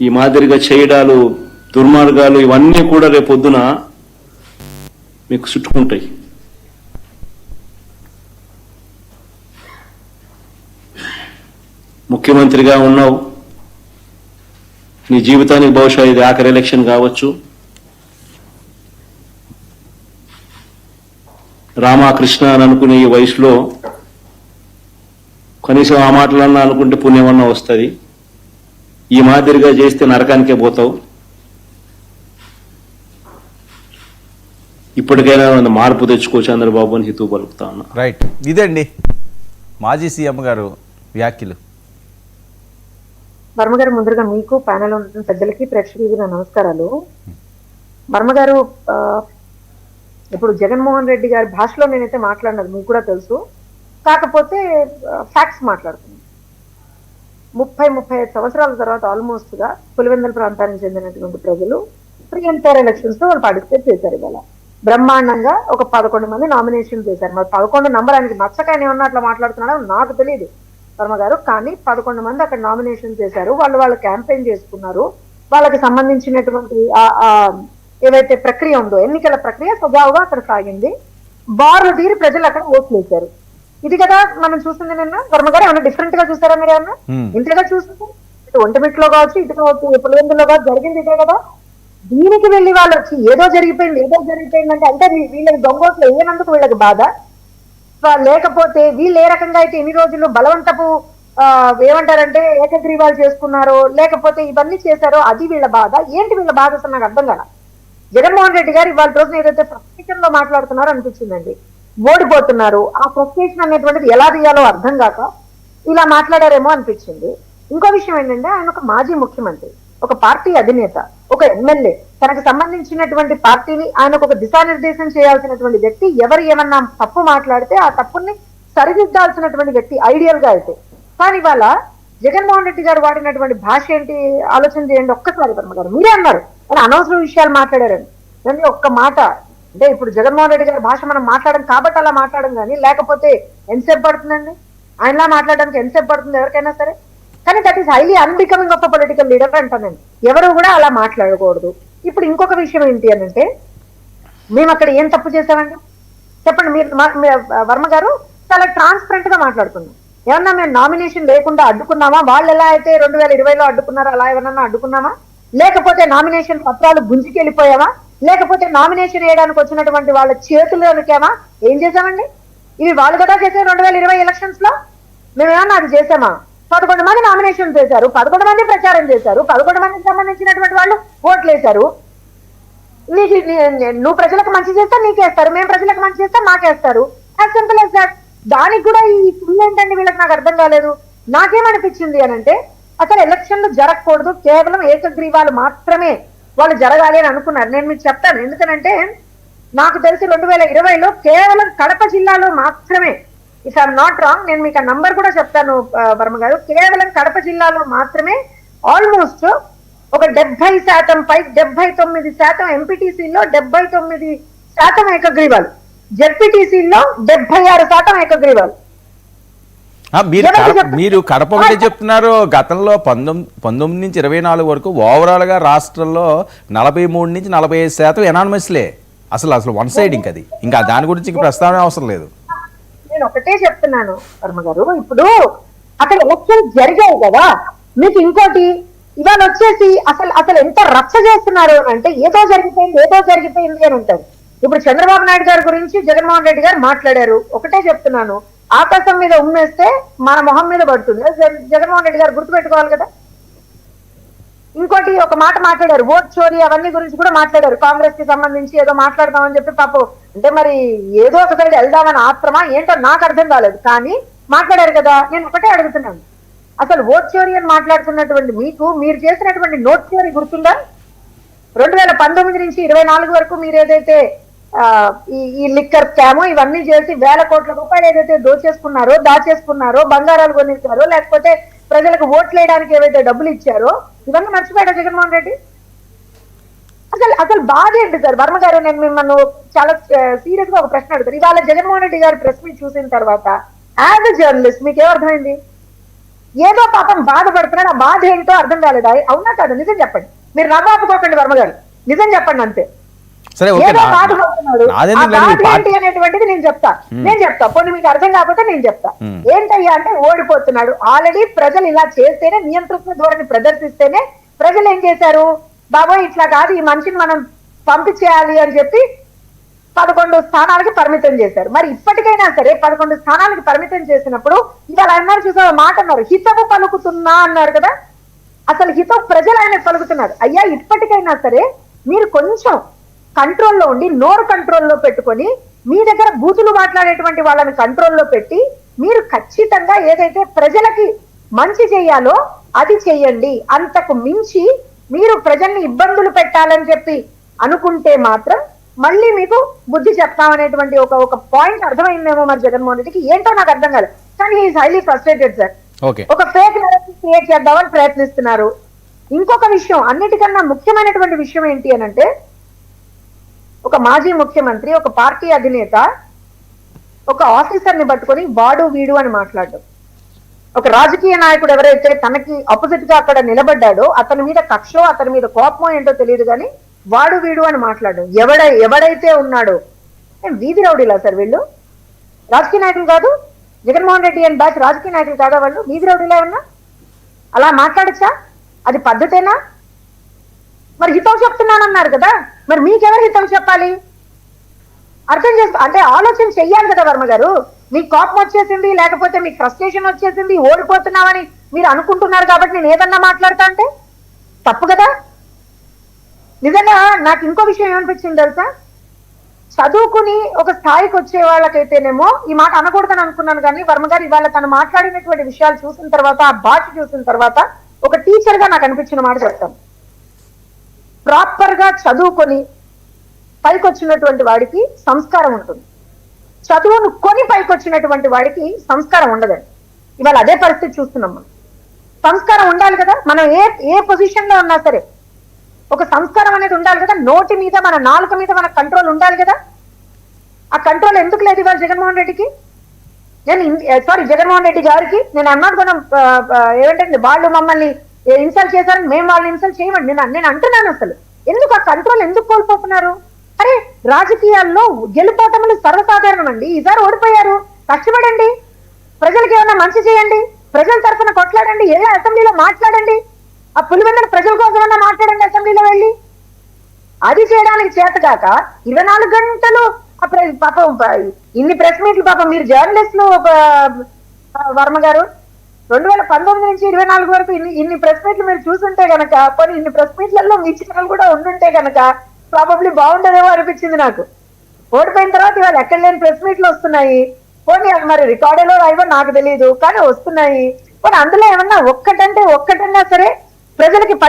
ఈ మాదిరిగా చేయడాలు, దుర్మార్గాలు ఇవన్నీ కూడా రేపొద్దున మీకు చుట్టుకుంటాయి. ముఖ్యమంత్రిగా ఉన్నావు, నీ జీవితానికి బహుశా ఇది ఆఖరి ఎలక్షన్ కావచ్చు. రామకృష్ణ అని అనుకునే ఈ వయసులో కనీసం ఆ మాటలన్నా అనుకుంటే పుణ్యమన్నా వస్తుంది. ఈ మాదిరిగా చేస్తే నరకానికే పోతావు. ఇప్పటికైనా మార్పు తెచ్చుకో చంద్రబాబు అని హితవు పలుకుతా ఉన్నా. రైట్, ఇదండి మాజీ సీఎం గారు వ్యాఖ్యలు. వర్మగారు, ముందుగా మీకు ప్యానెల్ ఉన్న పెద్దలకి ప్రేక్షకులకి నా నమస్కారాలు. వర్మగారు, ఇప్పుడు జగన్మోహన్ రెడ్డి గారి భాషలో నేనైతే మాట్లాడినది మీకు కూడా తెలుసు. కాకపోతే ఫ్యాక్ట్స్ మాట్లాడుతున్నాను. 30-35 సంవత్సరాల తర్వాత ఆల్మోస్ట్ గా పులివెందుల ప్రాంతానికి చెందినటువంటి ప్రజలు ప్రీ అండ్ ఫెయిర్ ఎలక్షన్స్ లో వాళ్ళు పార్టిసిపేట్ చేశారు. ఇవాళ బ్రహ్మాండంగా ఒక 11 మంది నామినేషన్ చేశారు. మరి 11 నంబర్ ఆయనకి నచ్చకాయని ఏమన్నా అట్లా మాట్లాడుతున్నాడో నాకు తెలియదు వర్మ గారు. కానీ 11 మంది అక్కడ నామినేషన్ చేశారు. వాళ్ళు క్యాంపెయిన్ చేసుకున్నారు. వాళ్ళకి సంబంధించినటువంటి ఏవైతే ప్రక్రియ ఉందో, ఎన్నికల ప్రక్రియ సజావుగా అక్కడ సాగింది. బార్లు తీరి ప్రజలు అక్కడ ఓట్లు వేశారు. ఇది కదా మనం చూస్తుంది నిన్న. వర్మ గారు ఏమన్నా డిఫరెంట్ గా చూసారా మీరు? ఏమన్నా ఇంతగా చూస్తుంది? ఇటు ఒంటిమిట్లో కావచ్చు, ఇటు కావచ్చు, పులివెందులో కావచ్చు, జరిగింది ఇదే కదా. దీనికి వెళ్ళి వాళ్ళు వచ్చి ఏదో జరిగిపోయింది అంటే వీళ్ళకి దొంగోట్లు వేయనందుకు వీళ్ళకి బాధ, లేకపోతే వీళ్ళు ఏ రకంగా అయితే ఇన్ని రోజులు బలవంతపు ఏమంటారంటే ఏకగ్రీవాలు చేసుకున్నారో, లేకపోతే ఇవన్నీ చేశారో అది వీళ్ళ బాధ. ఏంటి వీళ్ళ బాధ అసలు నాకు అర్థం కదా. జగన్మోహన్ రెడ్డి గారు ఇవాళ రోజున ఏదైతే ఫ్రస్ట్రేషన్ లో మాట్లాడుతున్నారో అనిపించిందండి. ఓడిపోతున్నారు, ఆ ఫ్రస్ట్రేషన్ అనేటువంటిది ఎలా తీయాలో అర్థం కాక ఇలా మాట్లాడారేమో అనిపించింది. ఇంకో విషయం ఏంటంటే, ఆయన ఒక మాజీ ముఖ్యమంత్రి, ఒక పార్టీ అధినేత, ఒక ఎమ్మెల్యే, తనకు సంబంధించినటువంటి పార్టీని ఆయనకు ఒక దిశానిర్దేశం చేయాల్సినటువంటి వ్యక్తి. ఎవరు ఏమన్నా తప్పు మాట్లాడితే ఆ తప్పుని సరిదిద్దాల్సినటువంటి వ్యక్తి ఐడియల్ గా అయితే. కానీ ఇవాళ జగన్మోహన్ రెడ్డి గారు వాడినటువంటి భాష ఏంటి ఆలోచన చేయండి ఒక్కసారి. వర్మ గారు మీరే అన్నారు ఆయన అనవసర విషయాలు మాట్లాడారని. కానీ ఒక్క మాట అంటే, ఇప్పుడు జగన్మోహన్ రెడ్డి గారి భాష మనం మాట్లాడడం కాబట్టి అలా మాట్లాడడం, కానీ లేకపోతే ఎంతసేపు పడుతుందండి ఆయనలా మాట్లాడడానికి? ఎంతసేపు పడుతుంది ఎవరికైనా సరే. కానీ that is highly unbecoming of a political leader అంటానండి. ఎవరు కూడా అలా మాట్లాడకూడదు. ఇప్పుడు ఇంకొక విషయం ఏంటి అని అంటే, మేము అక్కడ ఏం తప్పు చేసామండి చెప్పండి మీరు. వర్మ గారు చాలా ట్రాన్స్పరెంట్ గా మాట్లాడుతున్నాం. ఏమన్నా మేము నామినేషన్ లేకుండా అడ్డుకున్నామా? వాళ్ళు ఎలా అయితే 2020లో అడ్డుకున్నారో అలా ఏమన్నా అడ్డుకున్నామా? లేకపోతే నామినేషన్ పత్రాలు గుంజుకెళ్ళిపోయావా? లేకపోతే నామినేషన్ వేయడానికి వచ్చినటువంటి వాళ్ళ చేతుల్లోనికేమా? ఏం చేశామండి? ఇవి వాళ్ళు కదా చేసే 2020 ఎలక్షన్స్ లో. మేమేమన్నా అది చేసామా? 11 మంది నామినేషన్ చేశారు, 11 మంది ప్రచారం చేశారు, 11 మందికి సంబంధించినటువంటి వాళ్ళు ఓట్లు వేశారు. నువ్వు ప్రజలకు మంచి చేస్తే నీకేస్తారు, మేము ప్రజలకు మంచి చేస్తే మాకేస్తారు. As simple as that. దానికి కూడా ఈ ఫుల్ ఏంటండి వీళ్ళకి? నాకు అర్థం కాలేదు. నాకేమనిపించింది అని అంటే, అసలు ఎలక్షన్లు జరగకూడదు, కేవలం ఏకగ్రీవాలు మాత్రమే వాళ్ళు జరగాలి అని అనుకున్నారు. నేను మీకు చెప్తాను ఎందుకనంటే, నాకు తెలిసి 2020లో కేవలం కడప జిల్లాలో మాత్రమే, ఇఫ్ ఐఎమ్ నాట్ రాంగ్, నేను మీకు ఆ నంబర్ కూడా చెప్తాను వర్మ గారు, కేవలం కడప జిల్లాలో మాత్రమే ఆల్మోస్ట్ ఒక 70% పై 79% ఎంపీటీసీలో 79% ఏకగ్రీవాలు, జెడ్పీటీసీలో 76% ఏకగ్రీవాలు. మీరు కడప ఒకటే చెప్తున్నారు. గతంలో 19 నుంచి 24 వరకు ఓవరాల్ గా రాష్ట్రంలో 43 నుంచి 45% ఎనానిమస్లే. అసలు వన్ సైడ్. ఇంకా దాని గురించి ప్రస్తావన అవసరం లేదు. నేను ఒకటే చెప్తున్నాను వర్మ గారు, ఇప్పుడు అక్కడ ఎలక్షన్ జరిగాయి కదా. మీకు ఇంకోటి ఇవాళ వచ్చేసి అసలు ఎంత రచ్చ చేస్తున్నారు అంటే, ఏదో జరిగిపోయింది అని ఉంటారు. ఇప్పుడు చంద్రబాబు నాయుడు గారి గురించి జగన్మోహన్ రెడ్డి గారు మాట్లాడారు. ఒకటే చెప్తున్నాను, ఆకాశం మీద ఉమ్మేస్తే మన మొహం మీద పడుతుంది. జగన్మోహన్ రెడ్డి గారు గుర్తుపెట్టుకోవాలి కదా. ఇంకోటి ఒక మాట మాట్లాడారు, ఓట్ చోరీ అవన్నీ గురించి కూడా మాట్లాడారు. కాంగ్రెస్ కి సంబంధించి ఏదో మాట్లాడదామని చెప్పి పాపం, అంటే మరి ఏదో ఒక సైడ్ వెళ్దామని ఆత్రమా ఏంటో నాకు అర్థం కాలేదు, కానీ మాట్లాడారు కదా. నేను ఒకటే అడుగుతున్నాను, అసలు ఓట్ చోరీ అని మాట్లాడుతున్నటువంటి మీరు చేసినటువంటి నోట్ చోరీ గుర్తుందా? 2019 నుంచి 24 వరకు మీరు ఏదైతే ఈ లిక్కర్ స్కామ్ ఇవన్నీ చేసి వేల కోట్ల రూపాయలు ఏదైతే దాచేసుకున్నారో, బంగారాలు కొనిచ్చారో, లేకపోతే ప్రజలకు ఓట్లు వేయడానికి ఏవైతే డబ్బులు ఇచ్చారో, ఇవన్నీ మర్చిపోయాడా జగన్మోహన్ రెడ్డి? అసలు బాధ ఏంటి సార్? వర్మ గారు, నేను మిమ్మల్ని చాలా సీరియస్ గా ఒక ప్రశ్న అడుగుతాను. ఇవాళ జగన్మోహన్ రెడ్డి గారు ప్రెస్ మీట్ చూసిన తర్వాత యాజ్ ఎ జర్నలిస్ట్ మీకు ఏమర్థమైంది? ఏదో పాపం బాధపడుతున్నాడు, ఆ బాధ ఏంటో అర్థం కాలేదా? అవునా కాదు? నిజం చెప్పండి, మీరు నవ్వాపుకోకండి వర్మ గారు, నిజం చెప్పండి అంతే. సరే ఓకే, ఏదో బాధపడుతున్నాడు, ఆ నాదేందుకు బాధ లేదు, ఏంటి అనేటువంటిది నేను చెప్తా. పోనీ మీకు అర్థం కాకపోతే నేను చెప్తా. ఏంటయ్యా అంటే ఓడిపోతున్నాడు ఆల్రెడీ. ప్రజలు ఇలా చేస్తేనే, నియంత్రణ ధోరణి ప్రదర్శిస్తేనే ప్రజలు ఏం చేశారు, బాబోయ్ ఇట్లా కాదు, ఈ మనిషిని మనం పంపించేయాలి అని చెప్పి 11 స్థానాలకి పరిమితం చేశారు. మరి ఇప్పటికైనా సరే 11 స్థానాలకి పరిమితం చేసినప్పుడు ఇవాళ అన్నారు, చూసా మాట అన్నారు, హితవు పలుకుతున్నా అన్నారు కదా. అసలు హితవు ప్రజలు ఆయన పలుకుతున్నారు. అయ్యా ఇప్పటికైనా సరే మీరు కొంచెం కంట్రోల్లో ఉండి, నోరు కంట్రోల్లో పెట్టుకొని, మీ దగ్గర బూతులు మాట్లాడేటువంటి వాళ్ళని కంట్రోల్లో పెట్టి, మీరు ఖచ్చితంగా ఏదైతే ప్రజలకి మంచి చేయాలో అది చెయ్యండి. అంతకు మించి మీరు ప్రజల్ని ఇబ్బందులు పెట్టాలని చెప్పి అనుకుంటే మాత్రం మళ్ళీ మీకు బుద్ధి చెప్తామనేటువంటి ఒక పాయింట్ అర్థమైందేమో మరి జగన్మోహన్ రెడ్డికి. ఏంటో నాకు అర్థం కాలేదు, కానీ ఈజ్ హైలీ ఫ్రస్ట్రేటెడ్ సార్. ఒక ఫేక్ నెరేటివ్ క్రియేట్ చేద్దామని ప్రయత్నిస్తున్నారు. ఇంకొక విషయం, అన్నిటికన్నా ముఖ్యమైనటువంటి విషయం ఏంటి అని అంటే, ఒక మాజీ ముఖ్యమంత్రి, ఒక పార్టీ అధినేత ఒక ఆఫీసర్ ని పట్టుకొని వాడు వీడు అని మాట్లాడడం. ఒక రాజకీయ నాయకుడు ఎవరైతే తనకి ఆపోజిట్ గా అక్కడ నిలబడ్డాడో అతని మీద కక్షో అతని మీద కోపమో ఏంటో తెలియదు కానీ వాడు వీడు అని మాట్లాడడం. ఎవడైతే ఉన్నాడో, వీధి రౌడీలా సార్ వీళ్ళు? రాజకీయ నాయకులు కాదు, జగన్మోహన్ రెడ్డి అని బ్యాచ్ రాజకీయ నాయకులు కాదా వాళ్ళు? వీధి రౌడీలా ఉన్నా అలా మాట్లాడచ్చా? అది పద్ధతేనా? మరి హితవు చెప్తున్నానన్నారు కదా, మరి మీకెవరు హితవు చెప్పాలి? అర్థం చేసుకో, అంటే ఆలోచన చెయ్యాలి కదా వర్మ గారు. మీకు కోపం వచ్చేసింది, లేకపోతే మీకు ఫ్రస్ట్రేషన్ వచ్చేసింది, ఓడిపోతున్నామని మీరు అనుకుంటున్నారు కాబట్టి నేను ఏదన్నా మాట్లాడతా అంటే తప్పు కదా. నిజంగా నాకు ఇంకో విషయం ఏమనిపించింది తెలుసా, చదువుకుని ఒక స్థాయికి వచ్చే వాళ్ళకైతేనేమో ఈ మాట అనకూడదని అనుకున్నాను, కానీ వర్మ గారు ఇవాళ తను మాట్లాడినటువంటి విషయాలు చూసిన తర్వాత, ఆ భాష చూసిన తర్వాత ఒక టీచర్ గా నాకు అనిపించిన మాట చెప్తాను. ప్రాపర్ గా చదువుకొని పైకి వచ్చినటువంటి వాడికి సంస్కారం ఉంటుంది, చదువును కొని పైకి వచ్చినటువంటి వాడికి సంస్కారం ఉండదండి. ఇవాళ అదే పరిస్థితి చూస్తున్నాం మనం. సంస్కారం ఉండాలి కదా, మనం ఏ పొజిషన్ లో ఉన్నా సరే ఒక సంస్కారం అనేది ఉండాలి కదా. నోటి మీద, మన నాలుక మీద మన కంట్రోల్ ఉండాలి కదా. ఆ కంట్రోల్ ఎందుకు లేదు ఇవాళ జగన్మోహన్ రెడ్డికి? జగన్మోహన్ రెడ్డి గారికి నేను అన్నాడు మనం ఏమంటే వాళ్ళు మమ్మల్ని ఇన్సల్ట్ చేశారని మేము వాళ్ళని ఇన్సల్ట్ చేయమండి. నేను అంటున్నాను, అసలు ఎందుకు ఆ కంట్రోల్ ఎందుకు కోల్పోతున్నారు? అరే రాజకీయాల్లో గెలుపోటములు సర్వసాధారణం అండి. ఈసారి ఓడిపోయారు, కష్టపడండి, ప్రజలకు ఏమైనా మంచి చేయండి, ప్రజల తరఫున కొట్లాడండి, ఏ అసెంబ్లీలో మాట్లాడండి, ఆ పులివెందుల ప్రజల కోసమన్నా మాట్లాడండి అసెంబ్లీలో వెళ్ళి. అది చేయడానికి చేతగాక 24 గంటలు పాపం ఇన్ని ప్రెస్ మీట్లు, పాపం మీరు జర్నలిస్టులు వర్మ గారు 2019 నుంచి 24 వరకు ఇన్ని ప్రెస్ మీట్లు మీరు చూసుంటే గనక, కొన్ని ఇన్ని ప్రెస్ మీట్లలో మీ ఛానల్ కూడా ఉండుంటే గనక ప్రాబబ్లీ బాగుండదేమో అనిపించింది నాకు. ఓడిపోయిన తర్వాత ఇవాళ ఎక్కడ లేని ప్రెస్ మీట్లు వస్తున్నాయి. పోనీ మరి రికార్డులో రాయవో నాకు తెలియదు, కానీ వస్తున్నాయి. పోనీ అందులో ఏమన్నా ఒక్కటన్నా సరే ప్రజలకి పని